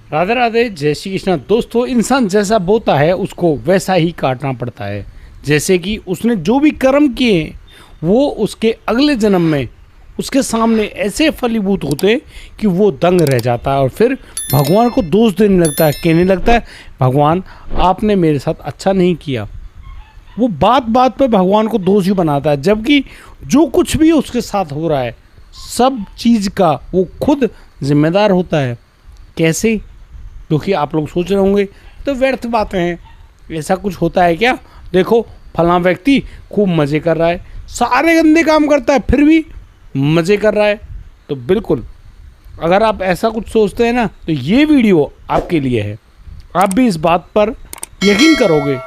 राधे राधे, जय श्री कृष्ण। दोस्तों, इंसान जैसा बोता है उसको वैसा ही काटना पड़ता है। जैसे कि उसने जो भी कर्म किए हैं, वो उसके अगले जन्म में उसके सामने ऐसे फलीभूत होते हैं कि वो दंग रह जाता है और फिर भगवान को दोष देने लगता है, कहने लगता है भगवान आपने मेरे साथ अच्छा नहीं किया। वो बात बात पर भगवान को दोषी बनाता है, जबकि जो कुछ भी उसके साथ हो रहा है सब चीज़ का वो खुद जिम्मेदार होता है। कैसे? क्योंकि आप लोग सोच रहे होंगे तो व्यर्थ बातें हैं, ऐसा कुछ होता है क्या? देखो, फलां व्यक्ति खूब मज़े कर रहा है, सारे गंदे काम करता है फिर भी मज़े कर रहा है। तो बिल्कुल, अगर आप ऐसा कुछ सोचते हैं ना, तो ये वीडियो आपके लिए है। आप भी इस बात पर यकीन करोगे,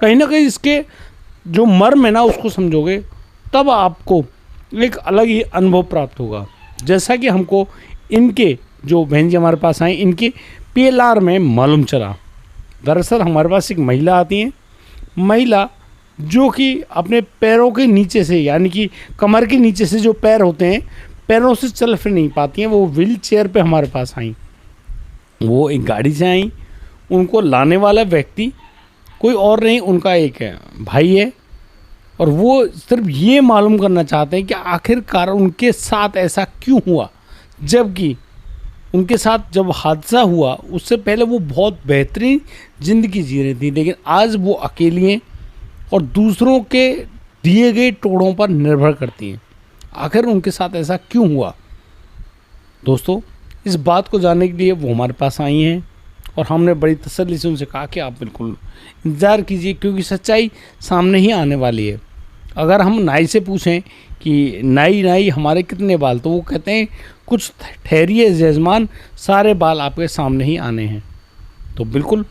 कहीं ना कहीं इसके जो मर्म है ना उसको समझोगे, तब आपको एक अलग ही अनुभव प्राप्त होगा। जैसा कि हमको इनके जो बहन जी हमारे पास आए, इनके PLR में मालूम चला। दरअसल हमारे पास एक महिला आती है, महिला जो कि अपने पैरों के नीचे से, यानी कि कमर के नीचे से जो पैर होते हैं, पैरों से चल फिर नहीं पाती हैं। वो व्हील चेयर पर हमारे पास आई। वो एक गाड़ी से आई। उनको लाने वाला व्यक्ति कोई और नहीं, उनका एक भाई है। और वो सिर्फ ये मालूम करना चाहते हैं कि आखिरकार उनके साथ ऐसा क्यों हुआ, जबकि उनके साथ जब हादसा हुआ उससे पहले वो बहुत बेहतरीन ज़िंदगी जी रही थी, लेकिन आज वो अकेली हैं और दूसरों के दिए गए टोड़ों पर निर्भर करती हैं। आखिर उनके साथ ऐसा क्यों हुआ? दोस्तों, इस बात को जानने के लिए वो हमारे पास आई हैं और हमने बड़ी तसल्ली से उनसे कहा कि आप बिल्कुल इंतज़ार कीजिए, क्योंकि सच्चाई सामने ही आने वाली है। अगर हम नाई से पूछें कि नाई हमारे कितने बाल, तो वो कहते हैं कुछ ठहरिए जजमान, सारे बाल आपके सामने ही आने हैं। तो बिल्कुल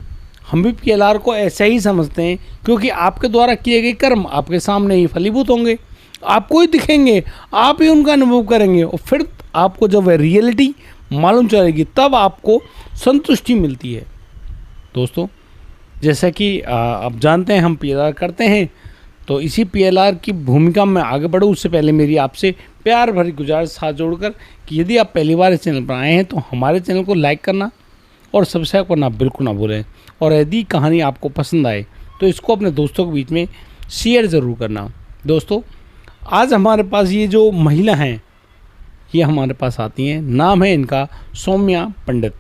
हम भी PLR को ऐसा ही समझते हैं, क्योंकि आपके द्वारा किए गए कर्म आपके सामने ही फलीभूत होंगे, आपको ही दिखेंगे, आप ही उनका अनुभव करेंगे और फिर आपको जब वह रियलिटी मालूम चलेगी तब आपको संतुष्टि मिलती है। दोस्तों, जैसा कि आप जानते हैं हम PLR करते हैं, तो इसी PLR की भूमिका में आगे बढ़ूँ उससे पहले मेरी आपसे प्यार भरी गुजारिश हाथ जोड़कर कि यदि आप पहली बार इस चैनल पर आए हैं तो हमारे चैनल को लाइक करना और सब्सक्राइब करना बिल्कुल ना भूलें। और यदि कहानी आपको पसंद आए तो इसको अपने दोस्तों के बीच में शेयर ज़रूर करना। दोस्तों, आज हमारे पास ये जो महिला हैं, ये हमारे पास आती हैं। नाम है इनका सौम्या पंडित।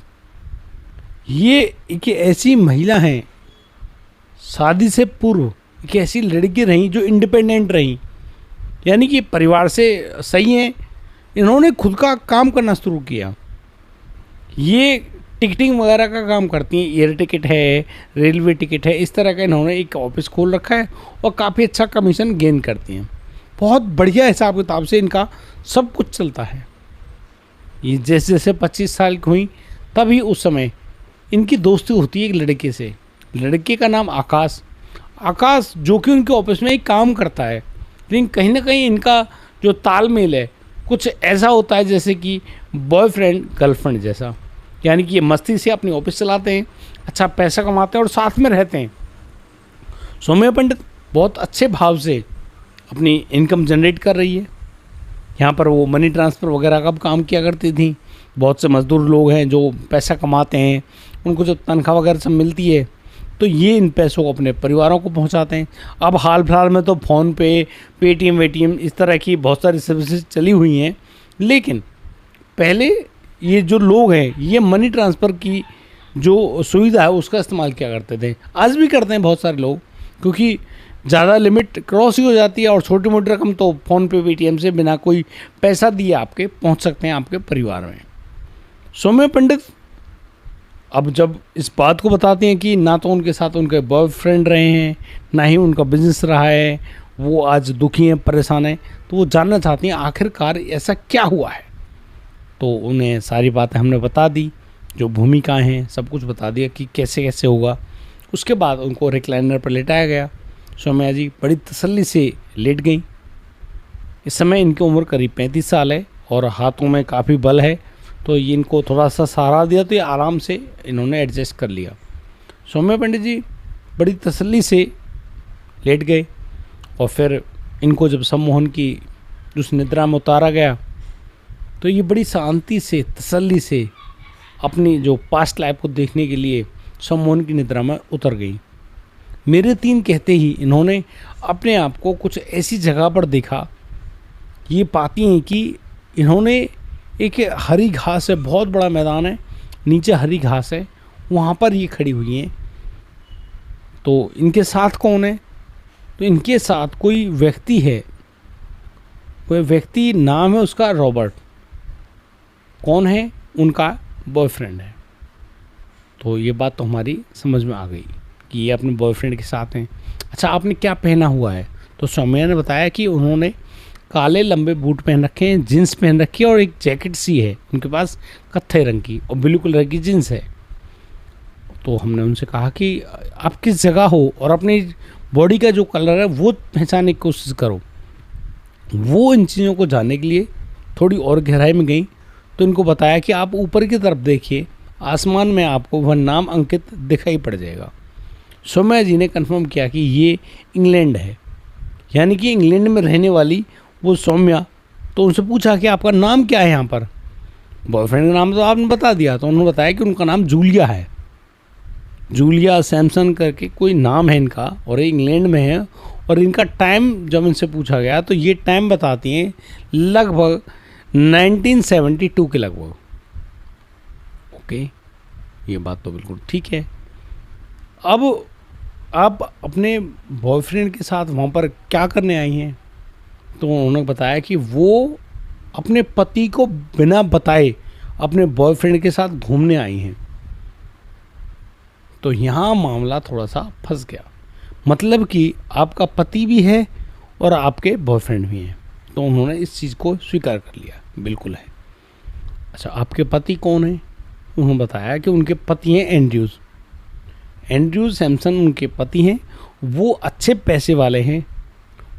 ये एक ऐसी महिला हैं, शादी से पूर्व एक ऐसी लड़की रही जो इंडिपेंडेंट रही, यानी कि परिवार से सही हैं। इन्होंने खुद का काम करना शुरू किया। ये टिकटिंग वगैरह का काम करती हैं, एयर टिकट है, रेलवे टिकट है, इस तरह का इन्होंने एक ऑफिस खोल रखा है और काफ़ी अच्छा कमीशन गेन करती हैं। बहुत बढ़िया हिसाब किताब से इनका सब कुछ चलता है। ये जैसे जैसे 25 साल की हुई तभी उस समय इनकी दोस्ती होती है एक लड़के से। लड़के का नाम आकाश जो कि उनके ऑफिस में ही काम करता है, लेकिन कहीं ना कहीं इनका जो तालमेल है कुछ ऐसा होता है जैसे कि बॉयफ्रेंड गर्लफ्रेंड जैसा, यानी कि ये मस्ती से अपनी ऑफिस चलाते हैं, अच्छा पैसा कमाते हैं और साथ में रहते हैं। सौम्या पंडित बहुत अच्छे भाव से अपनी इनकम जनरेट कर रही है। यहाँ पर वो मनी ट्रांसफ़र वगैरह का काम किया करती थी। बहुत से मज़दूर लोग हैं जो पैसा कमाते हैं, उनको जब तनख्वाह वगैरह सब मिलती है तो ये इन पैसों को अपने परिवारों को पहुंचाते हैं। अब हाल फिलहाल में तो फ़ोन पे, पेटीएम वेटीएम इस तरह की बहुत सारी सर्विसेज चली हुई हैं, लेकिन पहले ये जो लोग हैं ये मनी ट्रांसफ़र की जो सुविधा है उसका इस्तेमाल किया करते थे। आज भी करते हैं बहुत सारे लोग, क्योंकि ज़्यादा लिमिट क्रॉस ही हो जाती है और छोटी मोटी रकम तो फ़ोन पे पेटीएम से बिना कोई पैसा दिए आपके पहुंच सकते हैं आपके परिवार में। सौम्या पंडित अब जब इस बात को बताते हैं कि ना तो उनके साथ उनके बॉयफ्रेंड रहे हैं, ना ही उनका बिजनेस रहा है, वो आज दुखी हैं, परेशान हैं, तो वो जानना चाहती हैं आखिरकार ऐसा क्या हुआ है। तो उन्हें सारी बातें हमने बता दी, जो भूमिकाएं हैं सब कुछ बता दिया कि कैसे कैसे होगा। उसके बाद उनको रिक्लाइनर पर लेटाया गया। सौम्या जी बड़ी तसल्ली से लेट गई। इस समय इनकी उम्र करीब 35 साल है और हाथों में काफ़ी बल है, तो ये इनको थोड़ा सा सहारा दिया तो ये आराम से इन्होंने एडजस्ट कर लिया। सौम्या पंडित जी बड़ी तसल्ली से लेट गए और फिर इनको जब सम्मोहन की उस निद्रा में उतारा गया तो ये बड़ी शांति से, तसल्ली से अपनी जो पास्ट लाइफ को देखने के लिए सम्मोहन की निद्रा में उतर गई। मेरे 3 कहते ही इन्होंने अपने आप को कुछ ऐसी जगह पर देखा। ये पाती हैं कि इन्होंने एक हरी घास है, बहुत बड़ा मैदान है, नीचे हरी घास है, वहाँ पर ये खड़ी हुई हैं। तो इनके साथ कौन है? तो इनके साथ कोई व्यक्ति है, कोई व्यक्ति, नाम है उसका रॉबर्ट। कौन है? उनका बॉयफ्रेंड है। तो ये बात तो हमारी समझ में आ गई कि ये अपने बॉयफ्रेंड के साथ हैं। अच्छा, आपने क्या पहना हुआ है? तो सौम्या ने बताया कि उन्होंने काले लंबे बूट पहन रखे हैं, जीन्स पहन रखी है और एक जैकेट सी है उनके पास कत्थे रंग की, और ब्लू कलर की जीन्स है। तो हमने उनसे कहा कि आप किस जगह हो और अपनी बॉडी का जो कलर है वो पहचानने की कोशिश करो। वो इन चीज़ों को जानने के लिए थोड़ी और गहराई में गई। तो इनको बताया कि आप ऊपर की तरफ देखिए, आसमान में आपको वह नाम अंकित दिखाई पड़ जाएगा। सौम्या जी ने कंफर्म किया कि ये इंग्लैंड है, यानी कि इंग्लैंड में रहने वाली वो सौम्या। तो उनसे पूछा कि आपका नाम क्या है यहाँ पर? बॉयफ्रेंड का नाम तो आपने बता दिया। तो उन्होंने बताया कि उनका नाम जूलिया है, जूलिया सैमसन करके कोई नाम है इनका, और ये इंग्लैंड में है। और इनका टाइम जब इनसे पूछा गया तो ये टाइम बताती हैं लगभग 1972 के लगभग। ओके, ये बात तो बिल्कुल ठीक है। अब आप अपने बॉयफ्रेंड के साथ वहाँ पर क्या करने आई हैं? तो उन्होंने बताया कि वो अपने पति को बिना बताए अपने बॉयफ्रेंड के साथ घूमने आई हैं। तो यहाँ मामला थोड़ा सा फंस गया, मतलब कि आपका पति भी है और आपके बॉयफ्रेंड भी हैं। तो उन्होंने इस चीज़ को स्वीकार कर लिया, बिल्कुल है। अच्छा, आपके पति कौन हैं? उन्होंने बताया कि उनके पति हैं एंड्रयूज सैमसन उनके पति हैं। वो अच्छे पैसे वाले हैं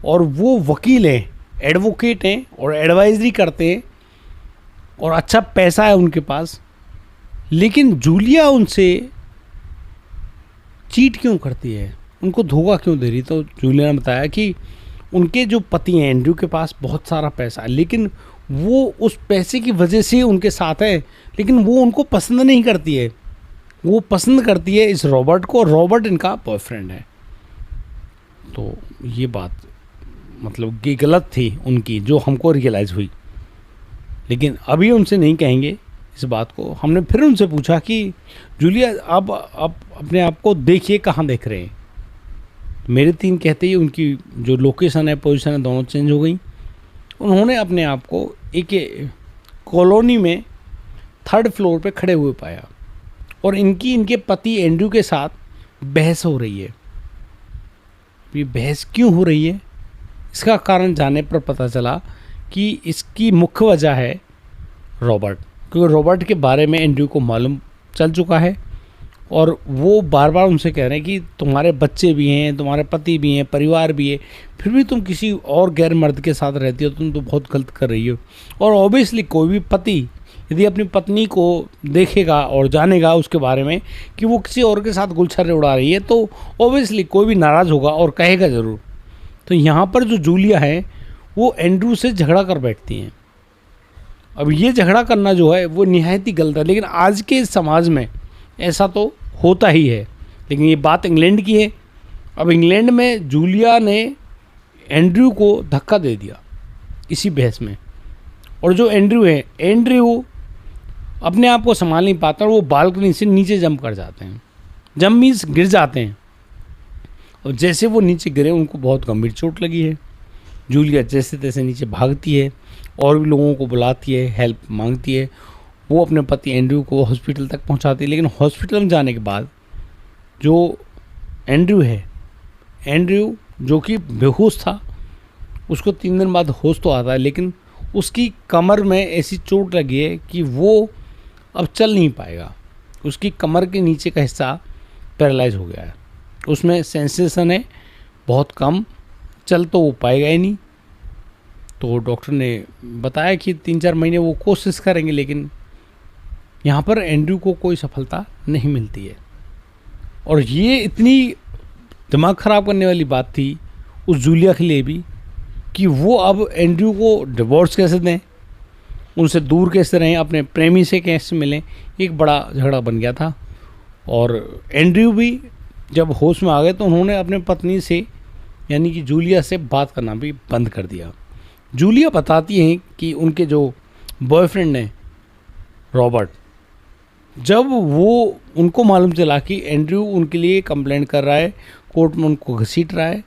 और वो वकील हैं, एडवोकेट हैं और एडवाइजरी करते हैं और अच्छा पैसा है उनके पास। लेकिन जूलिया उनसे चीट क्यों करती है, उनको धोखा क्यों दे रही? तो जूलिया ने बताया कि उनके जो पति हैं एंड्रयू के पास बहुत सारा पैसा है, लेकिन वो उस पैसे की वजह से उनके साथ है, लेकिन वो उनको पसंद नहीं करती है। वो पसंद करती है इस रॉबर्ट को, रॉबर्ट इनका बॉयफ्रेंड है। तो ये बात मतलब कि गलत थी उनकी, जो हमको रियलाइज़ हुई, लेकिन अभी उनसे नहीं कहेंगे इस बात को। हमने फिर उनसे पूछा कि जूलिया आप अपने आप को देखिए, कहाँ देख रहे हैं? मेरे 3 कहते ही उनकी जो लोकेशन है, पोजीशन है, दोनों चेंज हो गई। उन्होंने अपने आप को एक कॉलोनी में 3rd फ्लोर पे खड़े हुए पाया और इनके पति एंड्रयू के साथ बहस हो रही है। ये बहस क्यों हो रही है, इसका कारण जानने पर पता चला कि इसकी मुख्य वजह है रॉबर्ट, क्योंकि रॉबर्ट के बारे में एंड्रयू को मालूम चल चुका है और वो बार बार उनसे कह रहे हैं कि तुम्हारे बच्चे भी हैं, तुम्हारे पति भी हैं, परिवार भी है, फिर भी तुम किसी और गैर मर्द के साथ रहती हो, तुम तो बहुत गलत कर रही हो। और ऑब्वियसली कोई भी पति यदि अपनी पत्नी को देखेगा और जानेगा उसके बारे में कि वो किसी और के साथ गुलछर्रे उड़ा रही है, तो ऑब्वियसली कोई भी नाराज़ होगा और कहेगा ज़रूर। तो यहाँ पर जो जूलिया है वो एंड्रयू से झगड़ा कर बैठती हैं। अब ये झगड़ा करना जो है वो निहायत ही गलत है, लेकिन आज के समाज में ऐसा तो होता ही है। लेकिन ये बात इंग्लैंड की है। अब इंग्लैंड में जूलिया ने एंड्रयू को धक्का दे दिया इसी बहस में, और जो एंड्रयू है, एंड्रयू अपने आप को संभाल नहीं पाता और वो बालकनी से नीचे जंप कर जाते हैं। जंप मीन्स गिर जाते हैं, और जैसे वो नीचे गिरे उनको बहुत गंभीर चोट लगी है। जूलिया जैसे तैसे नीचे भागती है और भी लोगों को बुलाती है, हेल्प मांगती है। वो अपने पति एंड्रयू को हॉस्पिटल तक पहुंचाती है, लेकिन हॉस्पिटल में जाने के बाद जो एंड्रयू है, एंड्रयू जो कि बेहोश था, उसको 3 दिन बाद होश तो आता है, लेकिन उसकी कमर में ऐसी चोट लगी है कि वो अब चल नहीं पाएगा। उसकी कमर के नीचे का हिस्सा पैरालाइज हो गया है, उसमें सेंसेशन है बहुत कम, चल तो वो पाएगा ही नहीं। तो डॉक्टर ने बताया कि 3-4 महीने वो कोशिश करेंगे, लेकिन यहाँ पर एंड्रयू को कोई सफलता नहीं मिलती है। और ये इतनी दिमाग ख़राब करने वाली बात थी उस जूलिया के लिए भी कि वो अब एंड्रयू को डिवोर्स कैसे दें, उनसे दूर कैसे रहें, अपने प्रेमी से कैसे मिलें, एक बड़ा झगड़ा बन गया था। और एंड्रयू भी जब होश में आ गए तो उन्होंने अपने पत्नी से यानी कि जूलिया से बात करना भी बंद कर दिया। जूलिया बताती हैं कि उनके जो बॉयफ्रेंड हैं रॉबर्ट, जब वो उनको मालूम चला कि एंड्रयू उनके लिए कंप्लेंट कर रहा है, कोर्ट में उनको घसीट रहा है,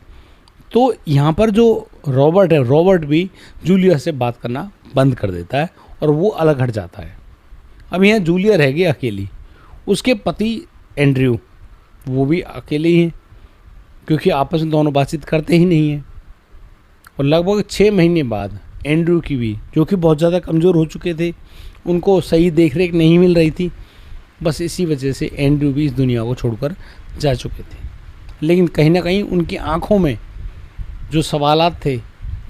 तो यहाँ पर जो रॉबर्ट है, रॉबर्ट भी जूलिया से बात करना बंद कर देता है और वो अलग हट जाता है। अब यहाँ जूलिया रह गई अकेली, उसके पति एंड्रयू वो भी अकेले ही हैं क्योंकि आपस में दोनों बातचीत करते ही नहीं हैं। और लगभग 6 महीने बाद एंड्रयू की भी, जो कि बहुत ज़्यादा कमज़ोर हो चुके थे, उनको सही देख रेख नहीं मिल रही थी, बस इसी वजह से एंड्रयू भी इस दुनिया को छोड़कर जा चुके थे। लेकिन कहीं ना कहीं उनकी आंखों में जो सवालात थे,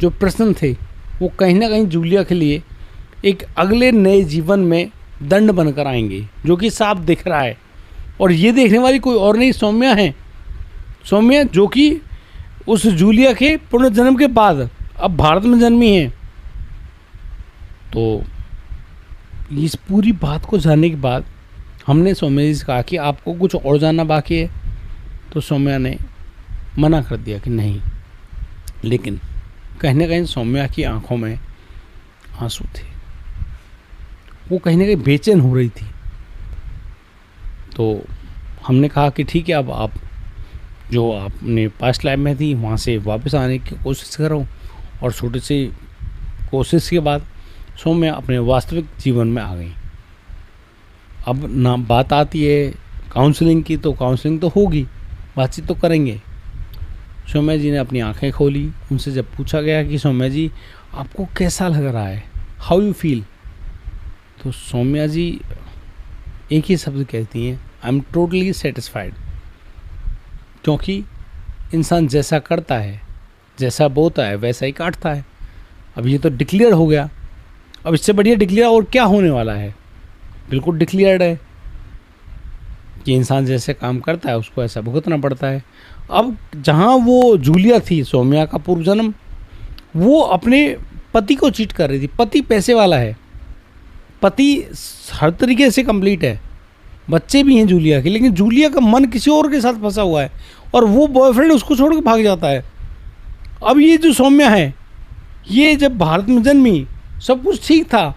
जो प्रश्न थे, वो कहीं ना कहीं जूलिया के लिए एक अगले नए जीवन में दंड बनकर आएंगे, जो कि साफ दिख रहा है। और ये देखने वाली कोई और नहीं, सौम्या है। सौम्या जो कि उस जूलिया के पुनर्जन्म के बाद अब भारत में जन्मी है। तो इस पूरी बात को जानने के बाद हमने सौम्या जी से कहा कि आपको कुछ और जानना बाकी है, तो सौम्या ने मना कर दिया कि नहीं। लेकिन कहीं ना कहीं सौम्या की आंखों में आंसू थे, वो कहीं ना कहीं बेचैन हो रही थी। तो हमने कहा कि ठीक है, अब आप जो आपने पास्ट लाइफ में थी वहाँ से वापस आने की कोशिश करो। और छोटी सी कोशिश के बाद सौम्या अपने वास्तविक जीवन में आ गई। अब ना बात आती है काउंसलिंग की, तो काउंसलिंग तो होगी, बातचीत तो करेंगे। सौम्या जी ने अपनी आंखें खोली। उनसे जब पूछा गया कि सौम्या जी आपको कैसा लग रहा है, हाउ यू फील, तो सौम्या जी एक ही शब्द कहती हैं, आई एम टोटली सेटिस्फाइड। क्योंकि इंसान जैसा करता है, जैसा बोता है, वैसा ही काटता है। अब ये तो डिक्लेयर हो गया, अब इससे बढ़िया डिक्लेयर और क्या होने वाला है। बिल्कुल डिक्लेयर्ड है कि इंसान जैसे काम करता है उसको ऐसा भुगतना पड़ता है। अब जहाँ वो जूलिया थी, सौम्या का पूर्व जन्म, वो अपने पति को चीट कर रही थी। पति पैसे वाला है, पति हर तरीके से कंप्लीट है, बच्चे भी हैं जूलिया के, लेकिन जूलिया का मन किसी और के साथ फंसा हुआ है और वो बॉयफ्रेंड उसको छोड़ के भाग जाता है। अब ये जो सौम्या है, ये जब भारत में जन्मी सब कुछ ठीक था,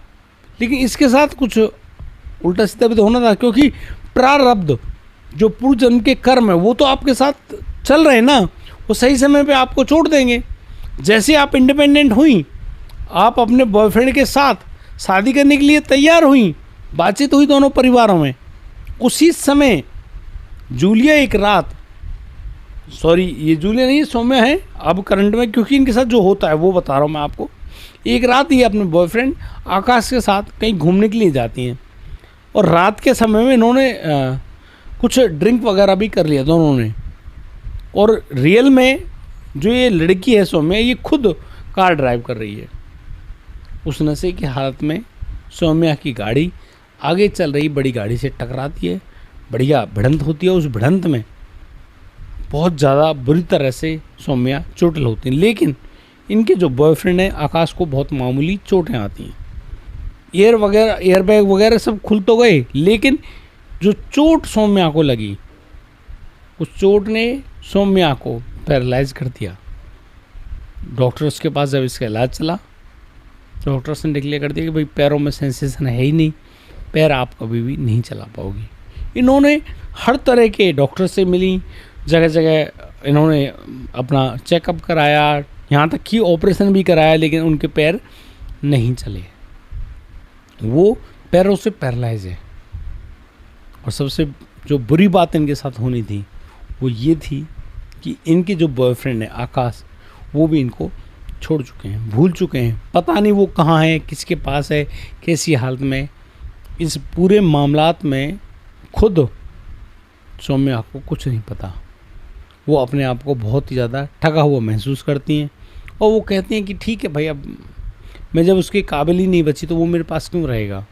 लेकिन इसके साथ कुछ उल्टा सीधा भी तो होना था, क्योंकि प्रारब्ध जो पूर्व जन्म के कर्म है वो तो आपके साथ चल रहे हैं ना, वो सही समय पे आपको छोड़ देंगे। जैसे आप इंडिपेंडेंट हुई, आप अपने बॉयफ्रेंड के साथ शादी करने के लिए तैयार हुई, बातचीत हुई दोनों परिवारों में, उसी समय जूलिया एक रात, सॉरी ये जूलिया नहीं सौम्या है अब करंट में, क्योंकि इनके साथ जो होता है वो बता रहा हूँ मैं आपको। एक रात ये अपने बॉयफ्रेंड आकाश के साथ कहीं घूमने के लिए जाती हैं और रात के समय में इन्होंने कुछ ड्रिंक वगैरह भी कर लिया दोनों ने। और रियल में जो ये लड़की है सौम्या, ये खुद कार ड्राइव कर रही है। उस नशे की हालत में सौम्या की गाड़ी आगे चल रही बड़ी गाड़ी से टकराती है, बढ़िया भिड़ंत होती है। उस भिड़ंत में बहुत ज़्यादा बुरी तरह से सौम्या चोटिल होती हैं, लेकिन इनके जो बॉयफ्रेंड है आकाश को बहुत मामूली चोटें आती हैं। एयरबैग वगैरह सब खुल तो गए, लेकिन जो चोट सौम्या को लगी, उस चोट ने सौम्या को पैरालाइज कर दिया। डॉक्टर्स के पास जब इसका इलाज चला, डॉक्टर्स ने डिक्लेयर कर दिया कि भाई पैरों में सेंसेशन है ही नहीं, पैर आप कभी भी नहीं चला पाओगी। इन्होंने हर तरह के डॉक्टर से मिली, जगह जगह इन्होंने अपना चेकअप कराया, यहाँ तक कि ऑपरेशन भी कराया, लेकिन उनके पैर नहीं चले। वो पैरों से पैरालाइज है। और सबसे जो बुरी बात इनके साथ होनी थी वो ये थी कि इनके जो बॉयफ्रेंड है आकाश, वो भी इनको छोड़ चुके हैं, भूल चुके हैं। पता नहीं वो कहाँ है, किसके पास है, कैसी हालत में। इस पूरे मामलात में खुद सौम्या को कुछ नहीं पता। वो अपने आप को बहुत ही ज़्यादा ठगा हुआ महसूस करती हैं और वो कहती हैं कि ठीक है भाई, अब मैं जब उसके काबिल ही नहीं बची तो वो मेरे पास क्यों रहेगा।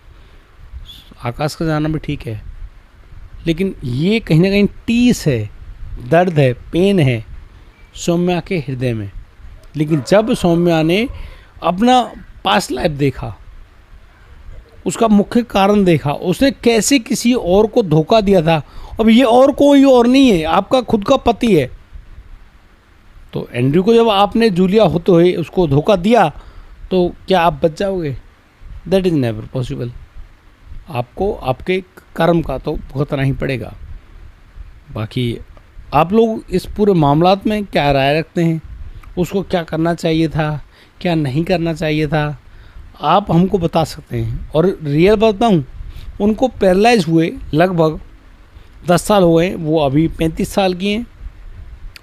आकाश का जाना भी ठीक है, लेकिन ये कहीं ना कहीं टीस है, दर्द है, पेन है सौम्या के हृदय में। लेकिन जब सौम्या ने अपना पास्ट लाइफ देखा, उसका मुख्य कारण देखा, उसने कैसे किसी और को धोखा दिया था। अब ये और कोई और नहीं है, आपका खुद का पति है। तो एंड्रयू को जब आपने जूलिया होते हुए उसको धोखा दिया तो क्या आप बच जाओगे? That is never possible. आपको आपके कर्म का तो भुगतना ही पड़ेगा। बाकी आप लोग इस पूरे मामलात में क्या राय रखते हैं? उसको क्या करना चाहिए था, क्या नहीं करना चाहिए था, आप हमको बता सकते हैं। और रियल बताऊं, उनको पैरालाइज हुए लगभग 10 साल हो गए, वो अभी 35 साल की हैं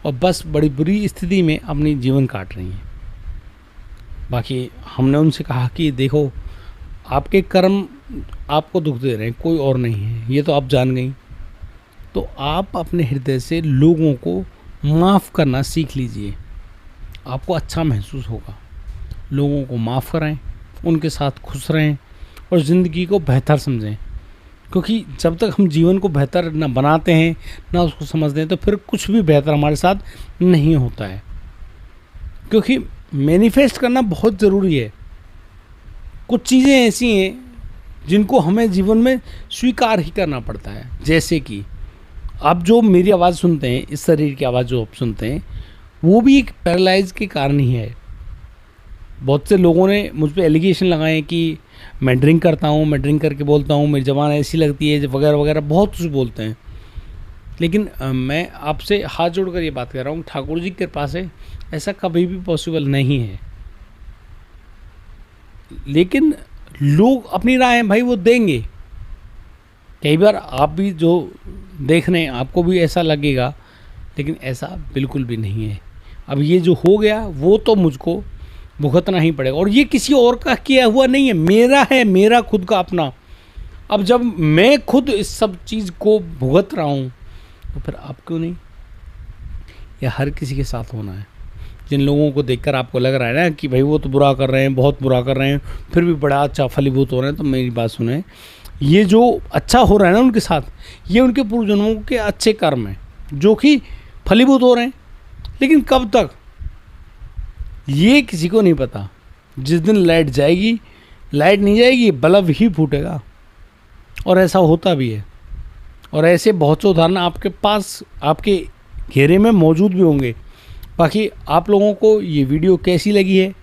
और बस बड़ी बुरी स्थिति में अपनी जीवन काट रही हैं। बाकी हमने उनसे कहा कि देखो, आपके कर्म आपको दुख दे रहे हैं, कोई और नहीं है, ये तो आप जान गई। तो आप अपने हृदय से लोगों को माफ़ करना सीख लीजिए, आपको अच्छा महसूस होगा। लोगों को माफ़ कराएं, उनके साथ खुश रहें और ज़िंदगी को बेहतर समझें। क्योंकि जब तक हम जीवन को बेहतर ना बनाते हैं, ना उसको समझते हैं, तो फिर कुछ भी बेहतर हमारे साथ नहीं होता है। क्योंकि मैनिफेस्ट करना बहुत ज़रूरी है। कुछ चीज़ें ऐसी हैं जिनको हमें जीवन में स्वीकार ही करना पड़ता है। जैसे कि आप जो मेरी आवाज़ सुनते हैं, इस शरीर की आवाज़ जो आप सुनते हैं, वो भी एक पैरालाइज के कारण ही है। बहुत से लोगों ने मुझ पे एलिगेशन लगाए कि मैं ड्रिंक करता हूँ, मैं ड्रिंक करके बोलता हूँ, मेरी ज़बान ऐसी लगती है, वगैरह वगैरह, बहुत कुछ बोलते हैं। लेकिन मैं आपसे हाथ जोड़कर ये बात कर रहा हूँ, ठाकुर जी के कृपा से ऐसा कभी भी पॉसिबल नहीं है। लेकिन लोग अपनी राय भाई वो देंगे। कई बार आप भी जो देख रहे हैं आपको भी ऐसा लगेगा, लेकिन ऐसा बिल्कुल भी नहीं है। अब ये जो हो गया वो तो मुझको भुगतना ही पड़ेगा, और ये किसी और का किया हुआ नहीं है, मेरा है, मेरा खुद का अपना। अब जब मैं खुद इस सब चीज़ को भुगत रहा हूँ तो फिर आप क्यों नहीं? या हर किसी के साथ होना है। जिन लोगों को देखकर आपको लग रहा है ना कि भाई वो तो बुरा कर रहे हैं, बहुत बुरा कर रहे हैं, फिर भी बड़ा अच्छा फलीभूत हो रहे हैं, तो मेरी बात सुने, ये जो अच्छा हो रहा है ना उनके साथ, ये उनके पूर्व जन्मों के अच्छे कर्म हैं जो कि फलीभूत हो रहे हैं। लेकिन कब तक, ये किसी को नहीं पता। जिस दिन लाइट जाएगी, लाइट नहीं जाएगी, बल्ब ही फूटेगा। और ऐसा होता भी है, और ऐसे बहुत से उदाहरण आपके पास, आपके घेरे में मौजूद भी होंगे। बाकी आप लोगों को ये वीडियो कैसी लगी है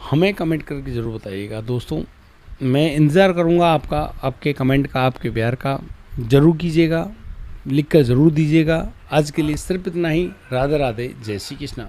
हमें कमेंट करके ज़रूर बताइएगा दोस्तों। मैं इंतज़ार करूँगा आपका, आपके कमेंट का, आपके प्यार का। ज़रूर कीजिएगा, लिख कर ज़रूर दीजिएगा। आज के लिए सिर्फ इतना ही। राधे राधे, जय श्री कृष्णा।